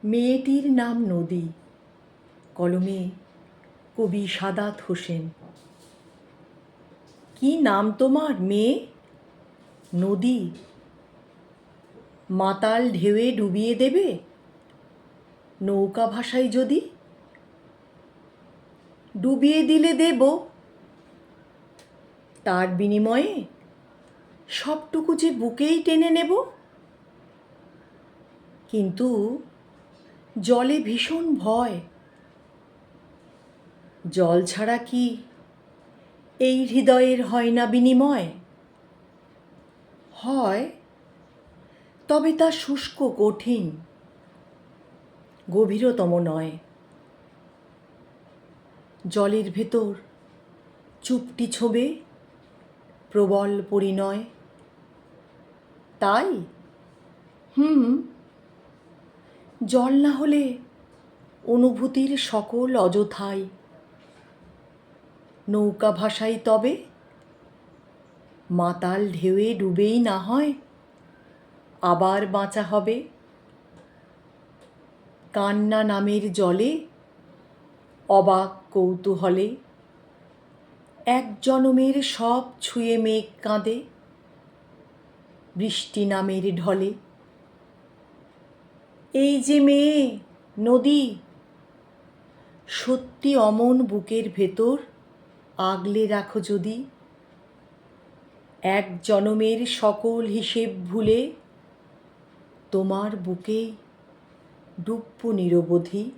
মেয়েটির নাম নদী, কলমে কবি সাদাত হোসেন। কি নাম তোমার মেয়ে? নদী। মাতাল ঢেউয়ে ডুবিয়ে দেবে নৌকা ভাসাই যদি? ডুবিয়ে দিলে দেব, তার বিনিময়ে সবটুকু যে বুকেই টেনে নেব। কিন্তু জলে ভীষণ ভয়, জল ছাড়া কি এই হৃদয়ের হয় না বিনিময়? হয়, তবে তা শুষ্ক কঠিন, গভীরতম নয়। জলের ভেতর চুপটি ছোবে প্রবল পরিণয়। তাই জল না হলে অনুভূতির সকল অযথাই। নৌকা ভাসাই তবে, মাতাল ঢেউয়ে ডুবেই না হয় আবার বাঁচা হবে। কান্না নামের জলে অবাক কৌতূহলে এক জনমের সব ছুঁয়ে মেঘ কাঁদে বৃষ্টি নামের ঢলে। এই যে মেয়ে নদী, সত্যি অমন বুকের ভেতর আগলে রাখো যদি। এক জনমের সকল হিসেব ভুলে তোমার বুকেই ডুববো নিরবধি।